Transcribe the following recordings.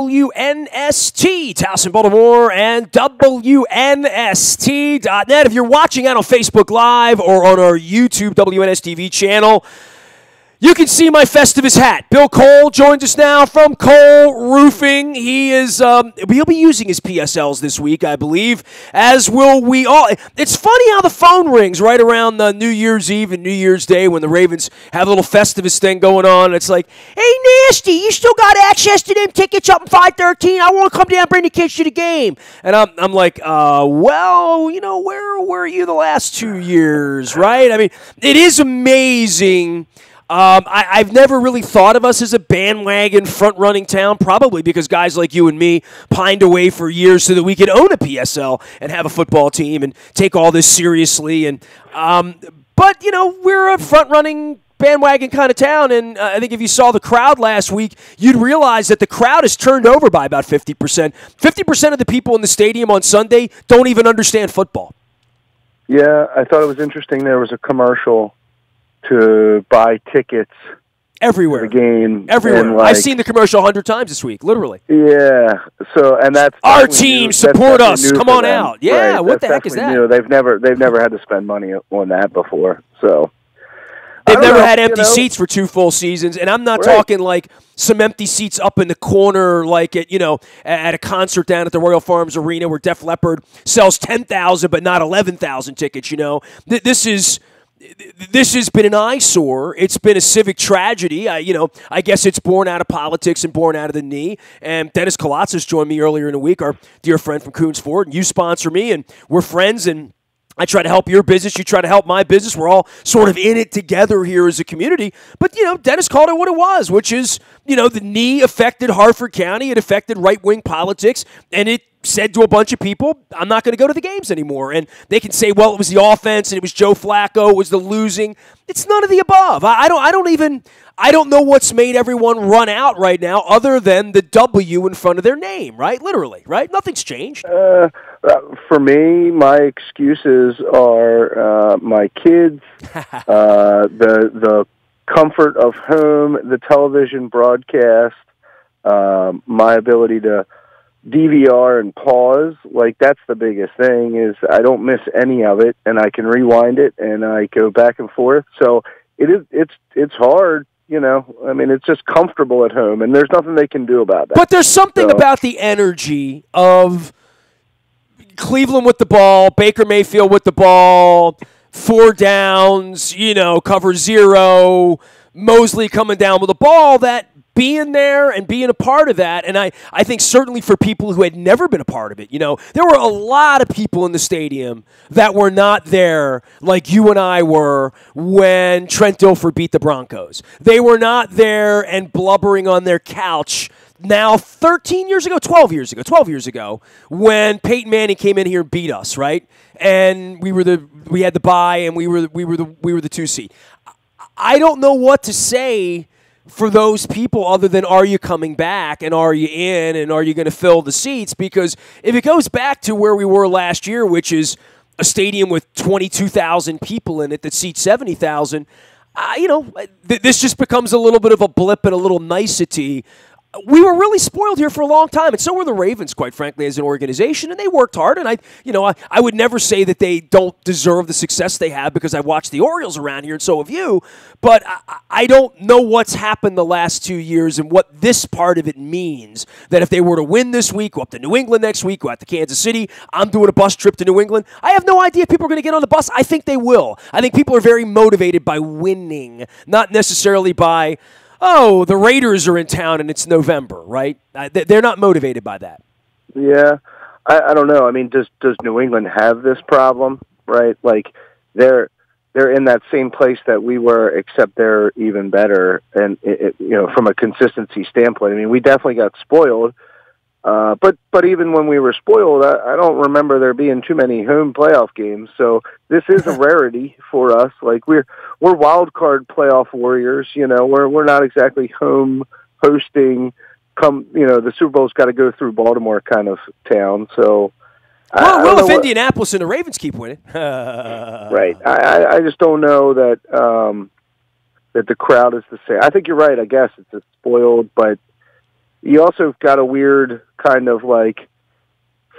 WNST, Towson, Baltimore, and WNST.net. If you're watching out on Facebook Live or on our YouTube WNSTV channel, you can see my Festivus hat. Bill Cole joins us now from Cole Roofing. He'll be using his PSLs this week, I believe, as will we all. It's funny how the phone rings right around New Year's Eve and New Year's Day when the Ravens have a little Festivus thing going on. It's like, hey, Nasty, you still got access to them tickets up in 513? I want to come down and bring the kids to the game. And I'm like, well, you know, where were you the last 2 years, right? I mean, it is amazing. I've never really thought of us as a bandwagon front-running town, probably because guys like you and me pined away for years so that we could own a PSL and have a football team and take all this seriously. And but, you know, we're a front-running bandwagon kind of town, and I think if you saw the crowd last week, you'd realize that the crowd is turned over by about 50%. 50% of the people in the stadium on Sunday don't even understand football. Yeah, I thought it was interesting. There was a commercial to buy tickets everywhere. To the game. Everywhere. I've seen the commercial 100 times this week, literally. Yeah. So, and that's our team, support us. Come on out. Yeah, right. What the heck is that? New. They've never had to spend money on that before. So they've never had empty seats for 2 full seasons, and I'm not talking like some empty seats up in the corner like at a concert down at the Royal Farms Arena where Def Leppard sells 10,000 but not 11,000 tickets, you know. This has been an eyesore. It's been a civic tragedy. I guess it's born out of politics and born out of the knee. And Dennis Kolatzis joined me earlier in the week, our dear friend from Coons Ford, and you sponsor me, and we're friends, and I try to help your business. You try to help my business. We're all sort of in it together here as a community. But, Dennis called it what it was, which is, the knee affected Harford County. It affected right-wing politics, and it said to a bunch of people, I'm not going to go to the games anymore. And they can say, well, it was the offense and it was Joe Flacco, it was the losing. It's none of the above. I don't know what's made everyone run out right now other than the W in front of their name, right? Literally, right? Nothing's changed. For me, my excuses are my kids, the comfort of home, the television broadcast, my ability to DVR and pause. Like, that's the biggest thing, is I don't miss any of it, and I can rewind it, and I go back and forth. So it's hard, I mean, it's just comfortable at home, and there's nothing they can do about that. But there's something about the energy of Cleveland with the ball, Baker Mayfield with the ball, 4 downs, cover 0, Mosley coming down with the ball, that being there and being a part of that. And I think certainly for people who had never been a part of it, there were a lot of people in the stadium that were not there like you and I were when Trent Dilfer beat the Broncos. They were not there and blubbering on their couch now 13 years ago, 12 years ago, when Peyton Manning came in here and beat us, right? And we had the bye and we were the 2 seed. I don't know what to say for those people other than, are you coming back, and are you in, and are you going to fill the seats? Because if it goes back to where we were last year, which is a stadium with 22,000 people in it that seats 70,000, this just becomes a little bit of a blip and a little nicety. We were really spoiled here for a long time, and so were the Ravens, quite frankly, as an organization, and they worked hard, and I would never say that they don't deserve the success they have because I watched the Orioles around here, and so have you, but I don't know what's happened the last 2 years and what this part of it means, that if they were to win this week, go up to New England next week, go out to Kansas City, I'm doing a bus trip to New England. I have no idea if people are going to get on the bus. I think they will. I think people are very motivated by winning, not necessarily by, oh, the Raiders are in town and it's November, right? They're not motivated by that. Yeah, I don't know. I mean, does New England have this problem, right? Like, they're in that same place that we were, except they're even better. And from a consistency standpoint, I mean, we definitely got spoiled. But even when we were spoiled, I don't remember there being too many home playoff games. So this is a rarity for us. Like, we're wild card playoff warriors. We're not exactly home hosting. The Super Bowl's got to go through Baltimore kind of town. So, well, if Indianapolis and the Ravens keep winning, right? I just don't know that that the crowd is the same. I think you're right. I guess it's spoiled, but you also got a weird kind of like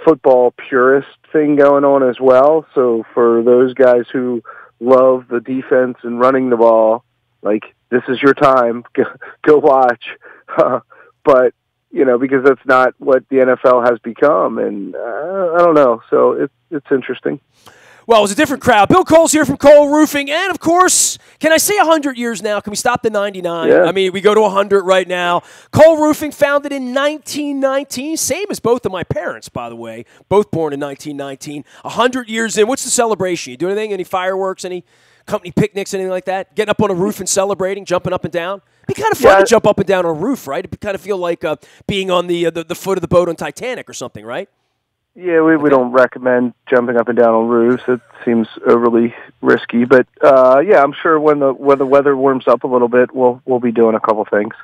football purist thing going on as well. So for those guys who love the defense and running the ball, like, this is your time, go watch. But, because that's not what the NFL has become, and I don't know. So it's interesting. Well, it was a different crowd. Bill Cole's here from Cole Roofing. And, of course, can I say 100 years now? Can we stop the 99? Yeah. I mean, we go to 100 right now. Cole Roofing, founded in 1919. Same as both of my parents, by the way. Both born in 1919. 100 years in. What's the celebration? You do anything? Any fireworks? Any company picnics? Anything like that? Getting up on a roof and celebrating? Jumping up and down? It'd be kind of fun to jump up and down on a roof, right? It'd kind of feel like being on the foot of the boat on Titanic or something, right? Yeah, we don't recommend jumping up and down on roofs. It seems overly risky. But I'm sure when the weather warms up a little bit, we'll be doing a couple things.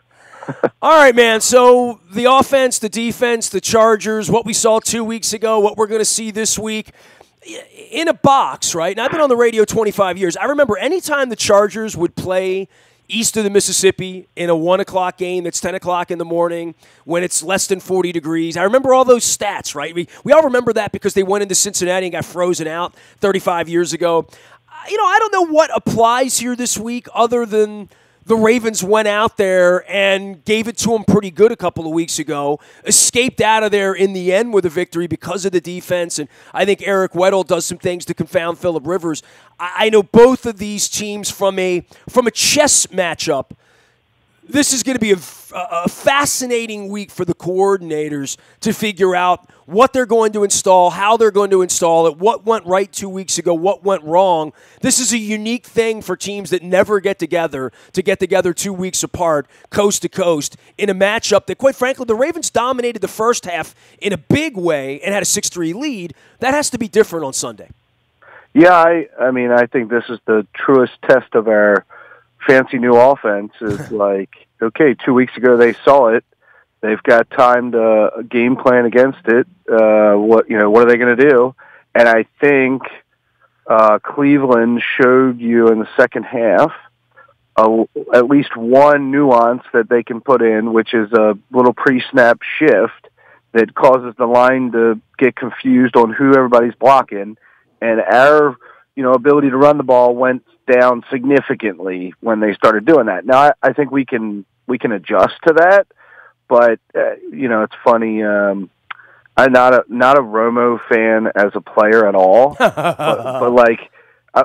All right, man. So the offense, the defense, the Chargers, what we saw 2 weeks ago, what we're going to see this week, in a box, right? And I've been on the radio 25 years. I remember anytime the Chargers would play east of the Mississippi in a 1 o'clock game that's 10 o'clock in the morning when it's less than 40 degrees. I remember all those stats, right? We all remember that because they went into Cincinnati and got frozen out 35 years ago. I don't know what applies here this week other than the Ravens went out there and gave it to them pretty good a couple of weeks ago, escaped out of there in the end with a victory because of the defense, and I think Eric Weddle does some things to confound Phillip Rivers. I know both of these teams from a chess matchup. This is going to be a fascinating week for the coordinators to figure out what they're going to install, how they're going to install it, what went right 2 weeks ago, what went wrong. This is a unique thing for teams that never get together 2 weeks apart, coast to coast, in a matchup that, quite frankly, the Ravens dominated the first half in a big way and had a 6-3 lead. That has to be different on Sunday. Yeah, I mean, I think this is the truest test of our fancy new offense is like, okay, 2 weeks ago they saw it. They've got time to game plan against it. What are they going to do? And I think Cleveland showed you in the second half at least one nuance that they can put in, which is a little pre-snap shift that causes the line to get confused on who everybody's blocking. And our ability to run the ball went down significantly when they started doing that. Now, I think we can adjust to that, but it's funny. I'm not a Romo fan as a player at all, but like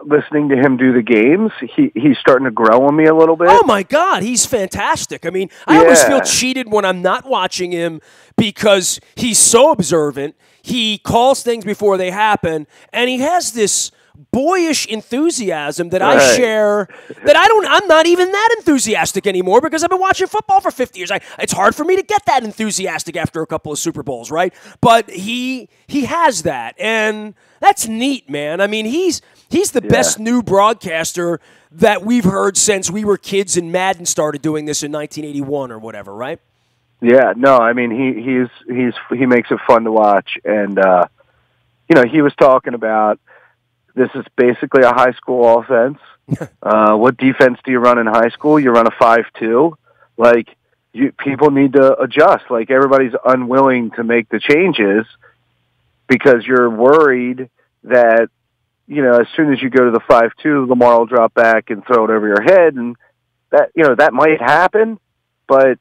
listening to him do the games, he's starting to grow on me a little bit. Oh my God, he's fantastic. I mean, I always feel cheated when I'm not watching him because he's so observant. He calls things before they happen, and he has this boyish enthusiasm that I share that I'm not even that enthusiastic anymore because I've been watching football for 50 years. It's hard for me to get that enthusiastic after a couple of Super Bowls, right? But he has that, and that's neat, man. I mean, he's the best new broadcaster that we've heard since we were kids and Madden started doing this in 1981 or whatever, right? Yeah, no, I mean, he makes it fun to watch, and he was talking about this is basically a high school offense. What defense do you run in high school? You run a 5-2. Like, people need to adjust. Like, everybody's unwilling to make the changes because you're worried that, as soon as you go to the 5-2, Lamar will drop back and throw it over your head, and that might happen, but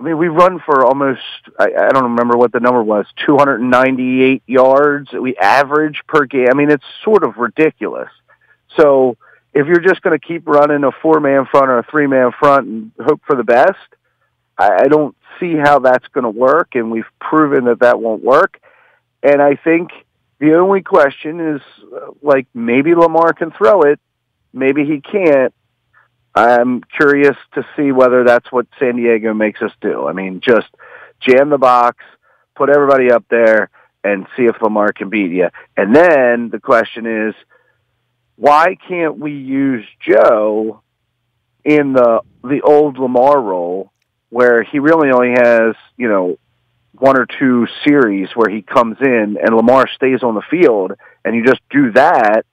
I mean, we run for almost, I don't remember what the number was, 298 yards we average per game. I mean, it's sort of ridiculous. So if you're just going to keep running a 4-man front or a 3-man front and hope for the best, I don't see how that's going to work, and we've proven that won't work. And I think the only question is, like, maybe Lamar can throw it, maybe he can't. I'm curious to see whether that's what San Diego makes us do. I mean, just jam the box, put everybody up there, and see if Lamar can beat you. And then the question is, why can't we use Joe in the old Lamar role where he really only has, 1 or 2 series where he comes in and Lamar stays on the field, and you just do that,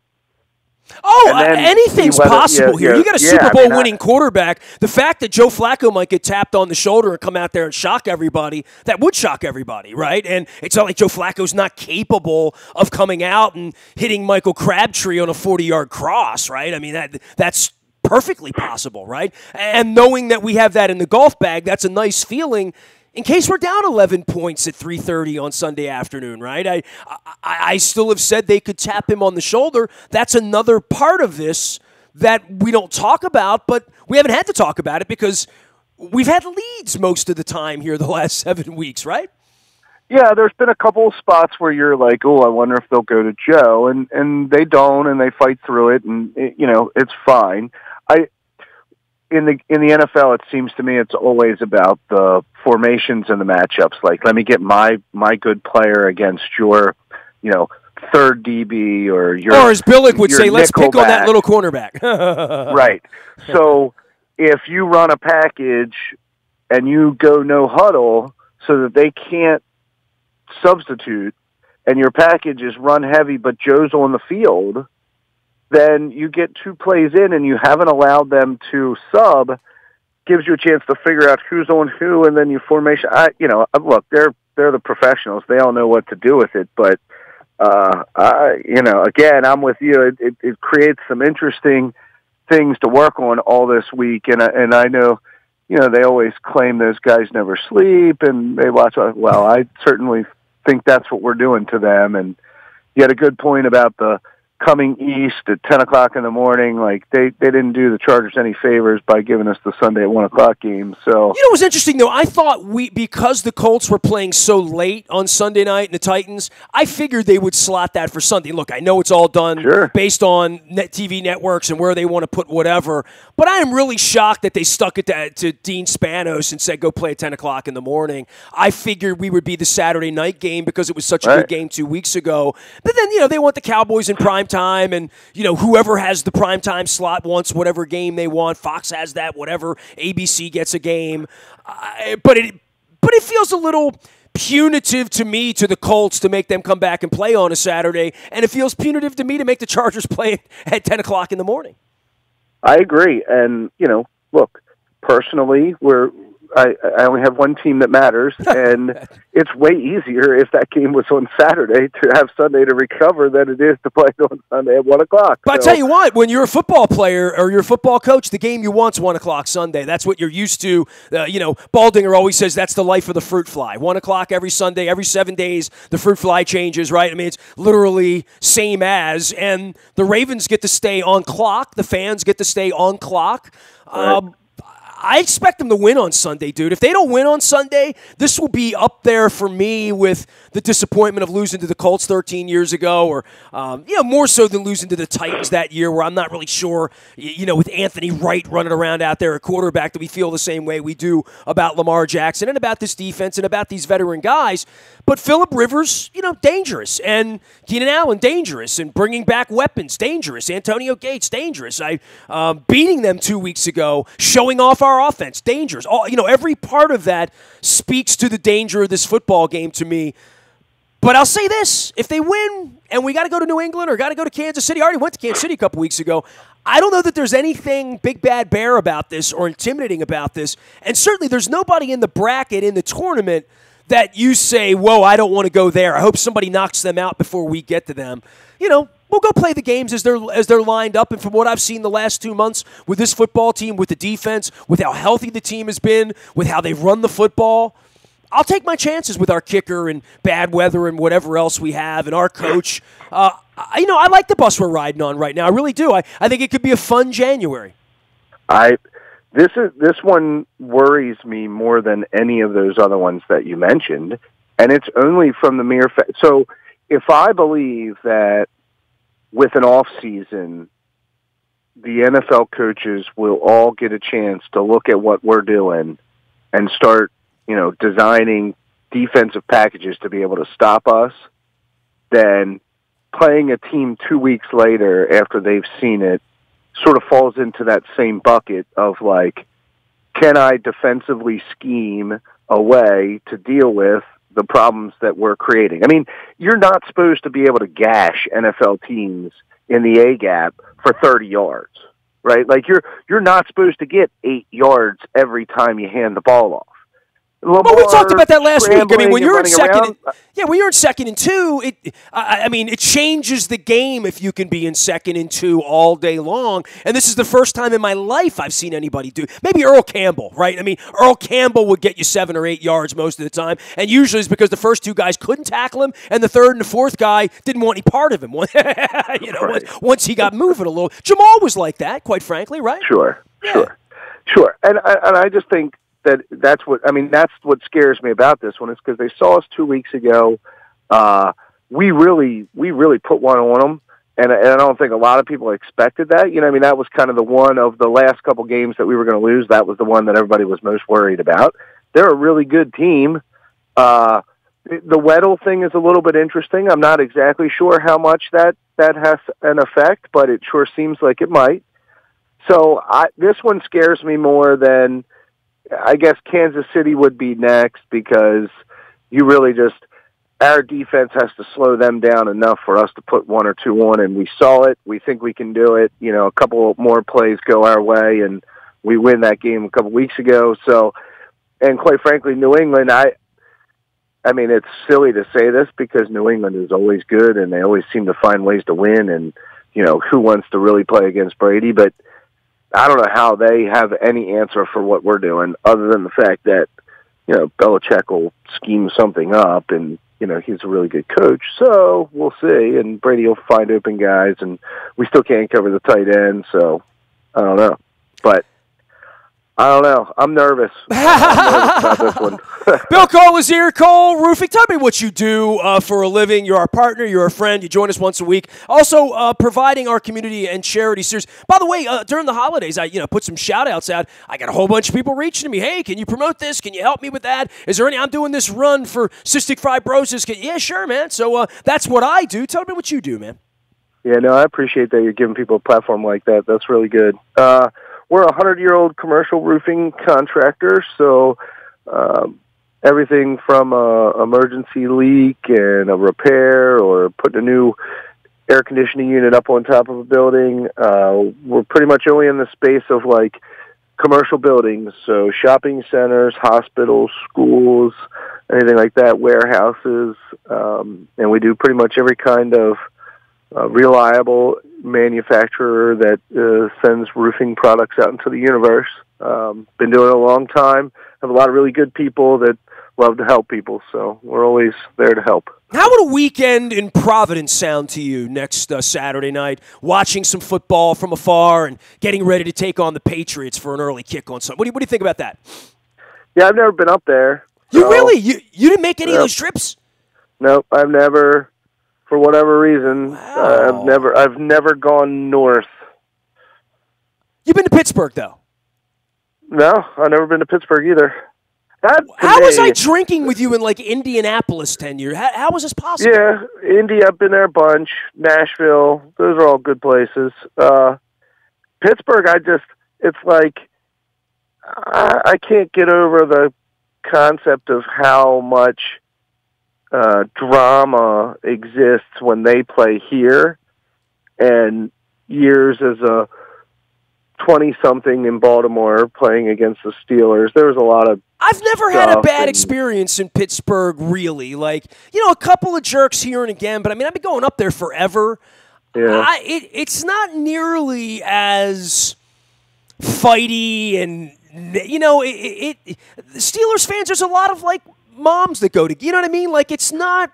Oh, and then anything's see whether, possible here. You got a Super I Bowl mean, winning quarterback. The fact that Joe Flacco might get tapped on the shoulder and come out there and shock everybody, that would shock everybody, right? And it's not like Joe Flacco's not capable of coming out and hitting Michael Crabtree on a 40-yard cross, right? I mean, that's perfectly possible, right? And knowing that we have that in the golf bag, that's a nice feeling in case we're down 11 points at 3:30 on Sunday afternoon, right? I still have said they could tap him on the shoulder. That's another part of this that we don't talk about, but we haven't had to talk about it because we've had leads most of the time here the last 7 weeks, right? Yeah, there's been a couple of spots where you're like, oh, I wonder if they'll go to Joe, and they don't, and they fight through it, and it's fine. In the NFL, it seems to me it's always about the formations and the matchups. Like, let me get my good player against your, third DB or as Billick would say, let's pick on that little cornerback. Right. So if you run a package and you go no huddle so that they can't substitute, and your package is run heavy but Joe's on the field, then you get 2 plays in and you haven't allowed them to sub, gives you a chance to figure out who's on who, and then you formation. Look, they're the professionals; they all know what to do with it. But again, I'm with you. It creates some interesting things to work on all this week, and I know, they always claim those guys never sleep and they watch. Well, I certainly think that's what we're doing to them. And you had a good point about the coming east at 10 o'clock in the morning. Like, they didn't do the Chargers any favors by giving us the Sunday at 1 o'clock game. So, it was interesting, though. I thought because the Colts were playing so late on Sunday night and the Titans, I figured they would slot that for Sunday. Look, I know it's all done based on TV networks and where they want to put whatever, but I am really shocked that they stuck it to Dean Spanos and said, go play at 10 o'clock in the morning. I figured we would be the Saturday night game because it was such a good game 2 weeks ago. But then, they want the Cowboys in prime time, and whoever has the primetime slot wants whatever game they want. Fox has that, whatever. ABC gets a game, but it feels a little punitive to me, to the Colts, to make them come back and play on a Saturday, and it feels punitive to me to make the Chargers play at 10 o'clock in the morning. I agree, and look, personally, I only have one team that matters, and it's way easier if that game was on Saturday to have Sunday to recover than it is to play on Sunday at 1 o'clock. But I tell you what, when you're a football player or you're a football coach, the game you want's 1 o'clock Sunday. That's what you're used to. Baldinger always says that's the life of the fruit fly. 1 o'clock every Sunday, every 7 days, the fruit fly changes, right? I mean, it's literally same as, and the Ravens get to stay on clock. The fans get to stay on clock. Right. I expect them to win on Sunday, dude. If they don't win on Sunday, this will be up there for me with the disappointment of losing to the Colts 13 years ago, or more so than losing to the Titans that year, where I'm not really sure, with Anthony Wright running around out there at quarterback, that we feel the same way we do about Lamar Jackson and about this defense and about these veteran guys. But Phillip Rivers, dangerous, and Keenan Allen, dangerous, and bringing back weapons, dangerous. Antonio Gates, dangerous. Beating them 2 weeks ago, showing off our offense, dangerous. Every part of that speaks to the danger of this football game to me. But I'll say this, if they win and we got to go to New England or got to go to Kansas City, I already went to Kansas City a couple weeks ago, I don't know that there's anything big bad bear about this or intimidating about this. And certainly there's nobody in the bracket in the tournament that you say, whoa, I don't want to go there. I hope somebody knocks them out before we get to them. We'll go play the games as they're lined up. And from what I've seen the last 2 months with this football team, with the defense, with how healthy the team has been, with how they run the football, I'll take my chances with our kicker and bad weather and whatever else we have and our coach. I like the bus we're riding on right now. I really do. I think it could be a fun January. This one worries me more than any of those other ones that you mentioned, and it's only from the mere fact. So if I believe that with an off season, the NFL coaches will all get a chance to look at what we're doing and start, designing defensive packages to be able to stop us, then playing a team 2 weeks later after they've seen it sort of falls into that same bucket of like, can I defensively scheme a way to deal with the problems that we're creating? I mean, you're not supposed to be able to gash NFL teams in the A gap for 30 yards, right? Like you're not supposed to get 8 yards every time you hand the ball off. Well, we talked about that last week. I mean, when you're in second, when you're in 2nd and 2, it changes the game if you can be in 2nd and 2 all day long. And this is the first time in my life I've seen anybody do. Maybe Earl Campbell, right? I mean, Earl Campbell would get you 7 or 8 yards most of the time, and usually it's because the first 2 guys couldn't tackle him, and the 3rd and the 4th guy didn't want any part of him. Once he got moving a little. Jamal was like that, quite frankly, right? Sure. And I just think that's what scares me about this one is because they saw us 2 weeks ago. We really put one on them, and I don't think a lot of people expected that. That was kind of the one of the last couple games that we were going to lose. That was the one that everybody was most worried about. They're a really good team. The Weddle thing is a little bit interesting. I'm not exactly sure how much that has an effect, but it sure seems like it might. So this one scares me more than I guess Kansas City would be next because you really our defense has to slow them down enough for us to put 1 or 2 on, and we saw it. We think we can do it. A couple more plays go our way, and we win that game a couple weeks ago. So, and quite frankly, New England, I mean, it's silly to say this because New England is always good, and they always seem to find ways to win, and, who wants to really play against Brady, but I don't know how they have any answer for what we're doing other than the fact that, Belichick will scheme something up and, he's a really good coach. So we'll see. And Brady will find open guys and we still can't cover the tight end. So I don't know, but I don't know. I'm nervous. I'm nervous about this one. Bill Cole is here. Cole Roofing. Tell me what you do for a living. You're our partner. You're a friend. You join us once a week. Also, providing our community and charity series. By the way, during the holidays, I put some shout-outs out. I got a whole bunch of people reaching to me. Hey, can you promote this? Can you help me with that? Is there any? I'm doing this run for cystic fibrosis. Yeah, sure, man. So that's what I do. Tell me what you do, man. Yeah, no, I appreciate that you're giving people a platform like that. That's really good. We're a 100-year-old commercial roofing contractor, so everything from a emergency leak and a repair or putting a new air conditioning unit up on top of a building. We're pretty much only in the space of like commercial buildings, so shopping centers, hospitals, schools, anything like that, warehouses, and we do pretty much every kind of reliable manufacturer that sends roofing products out into the universe. Been doing it a long time. Have a lot of really good people that love to help people, so we're always there to help. How would a weekend in Providence sound to you next Saturday night, watching some football from afar and getting ready to take on the Patriots for an early kick on Sunday? What do you think about that? Yeah, I've never been up there. You really? You didn't make any of those trips? Nope, I've never. For whatever reason, wow. I've never gone north. You've been to Pittsburgh, though? No, I've never been to Pittsburgh either. How was I drinking with you in, like, Indianapolis 10 years? How was this possible? Yeah, Indy, I've been there a bunch. Nashville, those are all good places. Pittsburgh, it's like, I can't get over the concept of how much drama exists when they play here, and years as a 20-something in Baltimore playing against the Steelers, there was a lot of I've never had a bad experience in Pittsburgh, really. Like, a couple of jerks here and again, but I mean, I've been going up there forever. Yeah. It's not nearly as fighty and, the Steelers fans, there's a lot of, like, moms that go to, you know what I mean? Like, it's not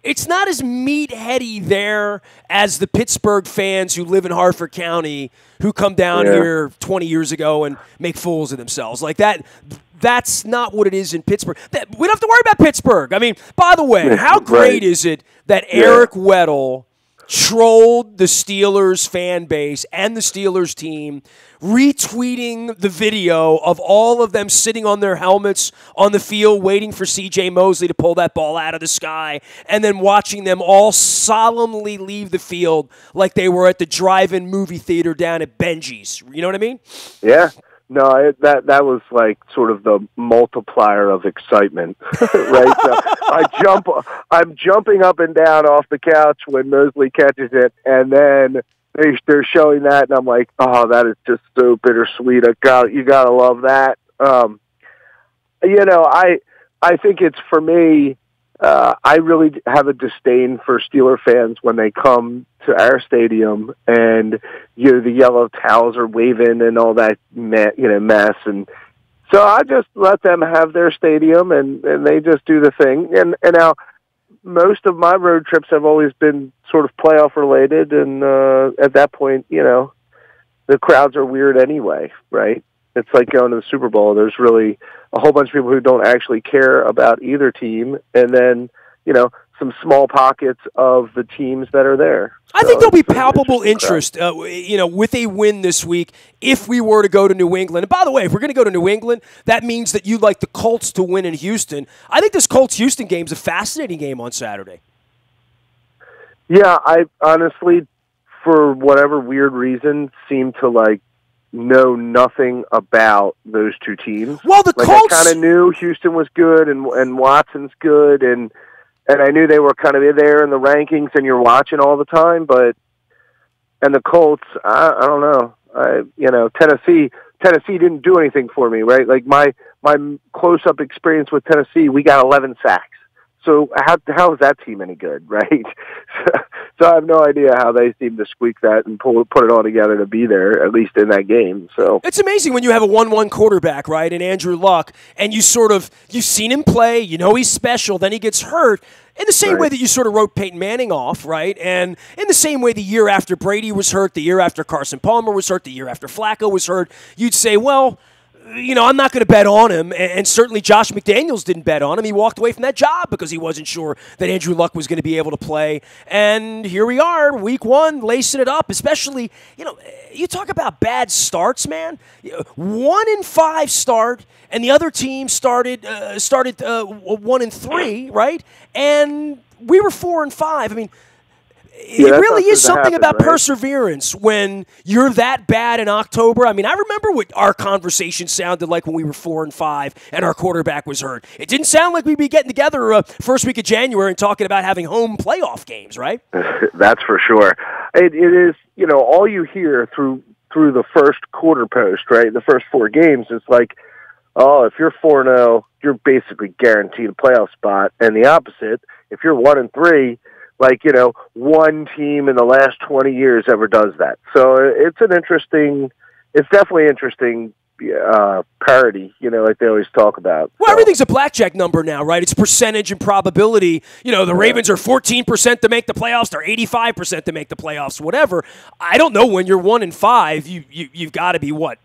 as meatheady there as the Pittsburgh fans who live in Harford County who come down here 20 years ago and make fools of themselves. Like that's not what it is in Pittsburgh. We don't have to worry about Pittsburgh. I mean, by the way, how great is it that Eric Weddle trolled the Steelers fan base and the Steelers team, retweeting the video of all of them sitting on their helmets on the field waiting for C.J. Mosley to pull that ball out of the sky, and then watching them all solemnly leave the field like they were at the drive-in movie theater down at Benji's. You know what I mean? Yeah. No, that was like sort of the multiplier of excitement, right? So I'm jumping up and down off the couch when Mosley catches it, and then they're showing that, and I'm like, oh, that is just so bittersweet. You gotta love that. I think it's for me. I really have a disdain for Steeler fans when they come to our stadium and the yellow towels are waving and all that mess, and so I just let them have their stadium and they just do the thing. And now most of my road trips have always been sort of playoff related, and at that point, the crowds are weird anyway, right? It's like going to the Super Bowl. There's really a whole bunch of people who don't actually care about either team, and then, some small pockets of the teams that are there. I think there'll be palpable interest, with a win this week if we were to go to New England. And by the way, if we're going to go to New England, that means that you'd like the Colts to win in Houston. I think this Colts-Houston game is a fascinating game on Saturday. Yeah, I honestly, for whatever weird reason, seem to, know nothing about those two teams. Well, the Colts... I kind of knew Houston was good and Watson's good, and I knew they were kind of there in the rankings and you're watching all the time, and the Colts, I don't know. Tennessee didn't do anything for me, right? Like my close-up experience with Tennessee, we got 11 sacks. So how is that team any good, right? So I have no idea how they seem to squeak that and put it all together to be there, at least in that game. So it's amazing when you have a 1-1 quarterback, right, and Andrew Luck, and you've seen him play, he's special, then he gets hurt. In the same way that you sort of wrote Peyton Manning off, right? And in the same way the year after Brady was hurt, the year after Carson Palmer was hurt, the year after Flacco was hurt, you'd say, well, I'm not going to bet on him, and certainly Josh McDaniels didn't bet on him. He walked away from that job because he wasn't sure that Andrew Luck was going to be able to play. And here we are, week one, lacing it up, especially, you talk about bad starts, man. 1-5 start, and the other team started 1-3, right? And we were 4-5. I mean, it really is something about perseverance when you're that bad in October. I mean, I remember what our conversation sounded like when we were 4-5 and our quarterback was hurt. It didn't sound like we'd be getting together first week of January and talking about having home playoff games, right? That's for sure. It is, all you hear through the first quarter post, right? The first 4 games, it's like, oh, if you're 4-0, you're basically guaranteed a playoff spot. And the opposite, if you're 1-3, one team in the last 20 years ever does that. So it's definitely interesting parity, like they always talk about. Well, everything's a blackjack number now, right? It's percentage and probability. The Ravens are 14% to make the playoffs. They're 85% to make the playoffs, whatever. I don't know when you're 1-5, you've got to be what?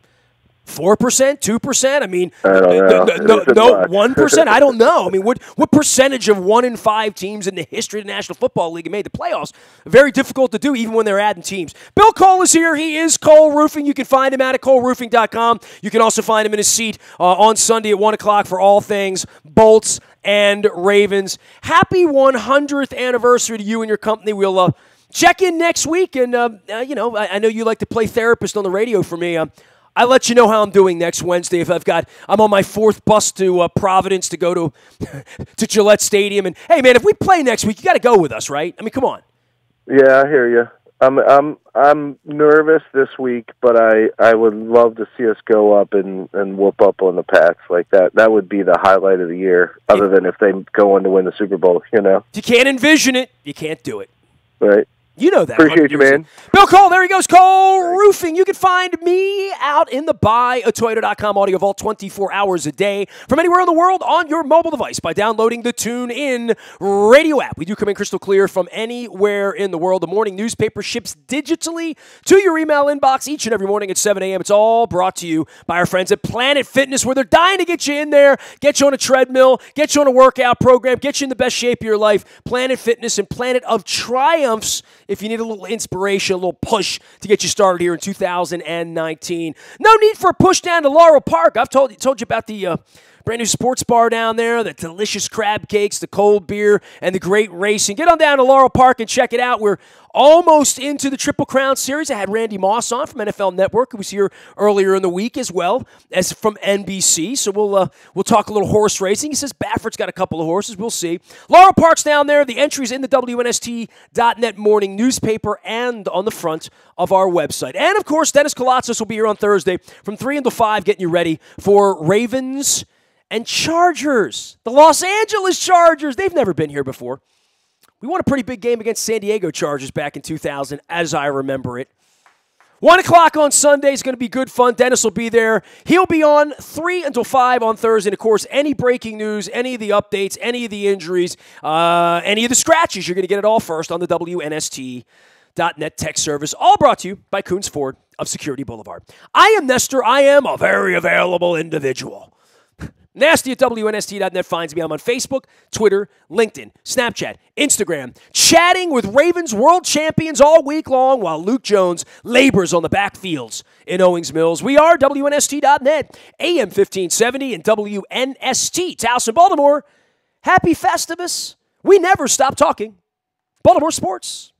4%, 2%? I mean, I don't know. No, 1%? I don't know. I mean, what percentage of 1-5 teams in the history of the National Football League have made the playoffs? Very difficult to do, even when they're adding teams. Bill Cole is here. He is Cole Roofing. You can find him at coleroofing.com. You can also find him in his seat on Sunday at 1 o'clock for all things Bolts and Ravens. Happy 100th anniversary to you and your company. We'll check in next week. And, I know you like to play therapist on the radio for me. I'll let you know how I'm doing next Wednesday. If I'm on my 4th bus to Providence to go to Gillette Stadium. And hey, man, if we play next week, you got to go with us, right? I mean, come on. Yeah, I hear you. I'm nervous this week, but I would love to see us go up and whoop up on the Pats like that. That would be the highlight of the year, other than if they go on to win the Super Bowl. If you can't envision it, you can't do it. Right. You know that. Appreciate you, man. Bill Cole, there he goes. Cole Roofing. You can find me out in the buyatoyota.com audio vault 24 hours a day from anywhere in the world on your mobile device by downloading the TuneIn radio app. We do come in crystal clear from anywhere in the world. The morning newspaper ships digitally to your email inbox each and every morning at 7 a.m. It's all brought to you by our friends at Planet Fitness, where they're dying to get you in there, get you on a treadmill, get you on a workout program, get you in the best shape of your life. Planet Fitness and Planet of Triumphs. If you need a little inspiration, a little push to get you started here in 2019. No need for a push down to Laurel Park. I've told you about the brand new sports bar down there, the delicious crab cakes, the cold beer, and the great racing. Get on down to Laurel Park and check it out. We're almost into the Triple Crown Series. I had Randy Moss on from NFL Network, who was here earlier in the week as well as from NBC. So we'll talk a little horse racing. He says Baffert's got a couple of horses. We'll see. Laurel Park's down there. The entry's in the WNST.net morning newspaper and on the front of our website. And, of course, Dennis Kolatzis will be here on Thursday from 3 until 5, getting you ready for Ravens and Chargers. The Los Angeles Chargers. They've never been here before. We won a pretty big game against San Diego Chargers back in 2000, as I remember it. 1 o'clock on Sunday is going to be good fun. Dennis will be there. He'll be on 3 until 5 on Thursday. And, of course, any breaking news, any of the updates, any of the injuries, any of the scratches, you're going to get it all first on the WNST.net tech service. All brought to you by Coons Ford of Security Boulevard. I am Nestor. I am a very available individual. Nasty at WNST.net finds me. I'm on Facebook, Twitter, LinkedIn, Snapchat, Instagram, chatting with Ravens world champions all week long while Luke Jones labors on the backfields in Owings Mills. We are WNST.net, AM 1570 and WNST, Towson, Baltimore. Happy Festivus. We never stop talking Baltimore sports.